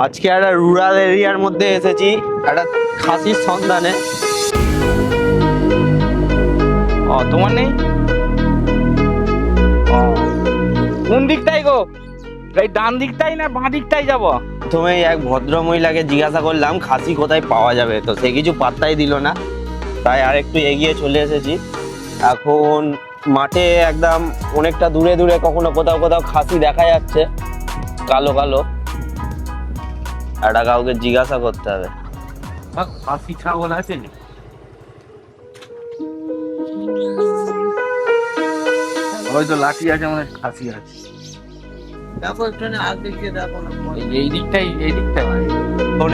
আজকে একটা রুরাল এরিয়ার মধ্যে এসেছি একটা খাসির সন্ধানে। তোমার নেই? কোন দিকটাই গো? এই ডান দিকটাই না বাঁ দিকটাই যাব? প্রথমে এক ভদ্র মহিলাকে জিজ্ঞাসা করলাম খাসি কোথায় পাওয়া যাবে, তো সে কিছু পাত্তাই দিল না, তাই আর একটু এগিয়ে চলে এসেছি। এখন মাঠে একদম অনেকটা দূরে দূরে কখনো কোথাও কোথাও খাসি দেখা যাচ্ছে কালো কালো। একটা কাউকে জিজ্ঞাসা করতে হবে। খাসি ছাগল আছে? হয়তো লাঠি আছে, মানে খাসি আছে। এই দিকটাই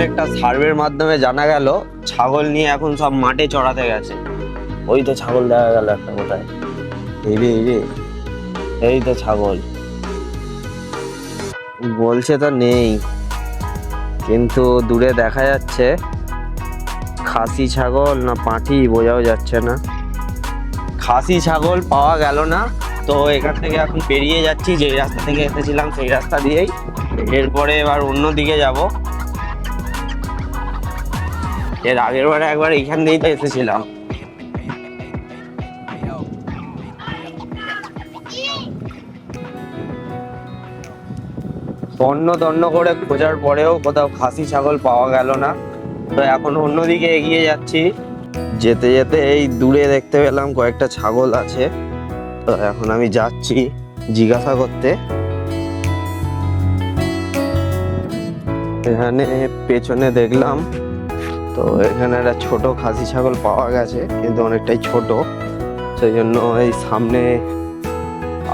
একটা সার্ভের মাধ্যমে জানা গেল ছাগল নিয়ে এখন সব মাঠে চড়াতে গেছে। ওই তো ছাগল দেখা গেল একটা কোথায়, এই রে এই তো ছাগল। বলছে তো নেই, কিন্তু দূরে দেখা যাচ্ছে খাসি ছাগল না পাঁঠি বোঝাও যাচ্ছে না। খাসি ছাগল পাওয়া গেল না, তো এখান থেকে এখন বেরিয়ে যাচ্ছি। যে রাস্তা থেকে এসেছিলাম সেই রাস্তা দিয়েই, এরপরে এবার অন্য দিকে যাব। এর আগের বারে একবার এইখান দিয়েই তো এসেছিলাম। তন্ন করে খোঁজার পরেও কোথাও খাসি ছাগল পাওয়া গেল না, তো এখন অন্যদিকে এগিয়ে যাচ্ছি। যেতে যেতে এই দূরে দেখতে পেলাম কয়েকটা ছাগল আছে, তো এখন আমি যাচ্ছি জিজ্ঞাসা করতে। এখানে পেছনে দেখলাম তো এখানে একটা ছোট খাসি ছাগল পাওয়া গেছে, কিন্তু অনেকটাই ছোট, সেই জন্য এই সামনে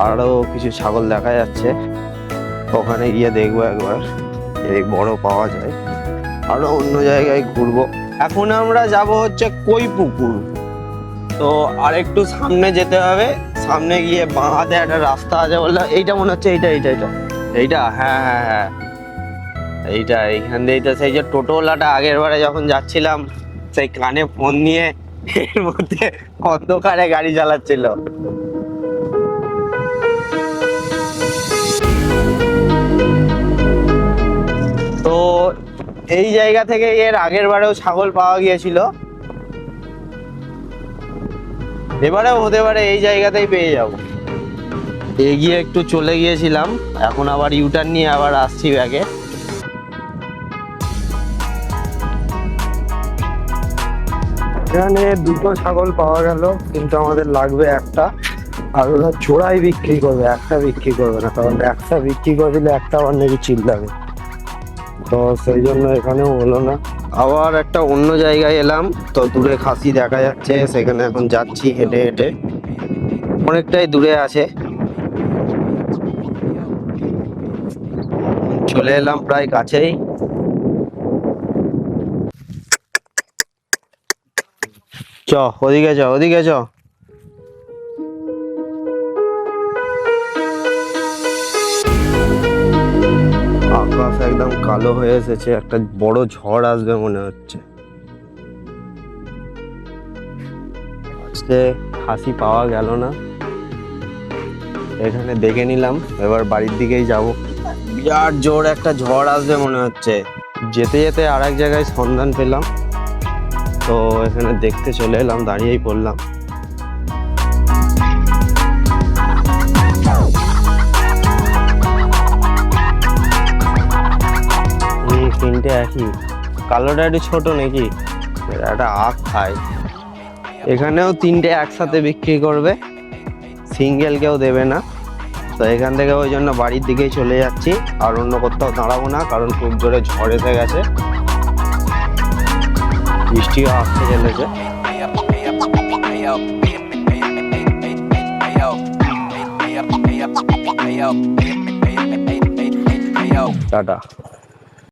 আরো কিছু ছাগল দেখা যাচ্ছে। ওখানে গিয়ে দেখবো একবার যদি বড় পাওয়া যায়। আরো অন্য জায়গায় ঘুরবো। এখন আমরা যাব হচ্ছে কই পুকুর, তো আরেকটু সামনে যেতে হবে। সামনে গিয়ে বাঁ হাতে একটা রাস্তা আছে বললো, এইটা মনে হচ্ছে এইটা হ্যাঁ এইটা। এইখান দিয়ে তো সেই যে টোটোওয়ালাটা আগের বারে যখন যাচ্ছিলাম সেই কানে ফোন নিয়ে এর মধ্যে অন্ধকারে গাড়ি চালাচ্ছিল। তো এই জায়গা থেকে এর আগের বারেও ছাগল পাওয়া গিয়েছিল, এবারেও হতে পারে এই জায়গাতেই পেয়ে যাব। এগিয়ে একটু চলে গিয়েছিলাম, এখন আবার ইউটার্ন নিয়ে আবার আসছি ব্যাগে। এখানে দুটো ছাগল পাওয়া গেল, কিন্তু আমাদের লাগবে একটা। আর ওরা জোড়াই বিক্রি করবে, একটা বিক্রি করবে না, কারণ একটা বিক্রি করে দিলে একটা আবার নাকি চিল্লাবে, তো সেই জন্য এখানেও হলো না। আবার একটা অন্য জায়গায় এলাম, তো দূরে খাসি দেখা যাচ্ছে, সেখানে এখন যাচ্ছি হেঁটে হেঁটে। অনেকটাই দূরে আছে, চলে এলাম প্রায় কাছেই। ওদিকে চ। আকাশ একদম কালো হয়ে এসেছে, একটা বড় ঝড় আসবে মনে হচ্ছে। আজকে খাসি পাওয়া গেল না, এখানে দেখে নিলাম, এবার বাড়ির দিকেই যাব। বিরাট জোর একটা ঝড় আসবে মনে হচ্ছে। যেতে যেতে আর এক জায়গায় সন্ধান পেলাম, তো এখানে দেখতে চলে এলাম, দাঁড়িয়েই পড়লাম। তিনটে একই, কালোটা একটু ছোট নাকি, এরা একটা আখ খায়। এখানেও তিনটে একসাথে বিক্রি করবে, সিঙ্গেল কেউ দেবে না। তো এখান থেকে ওই জন্য বাড়ির দিকেই চলে যাচ্ছি, আর অন্য কোথাও দাঁড়াবো না, কারণ খুব জোরে ঝড় এসে গেছে, বৃষ্টিও আসতে চলেছে। টাটা।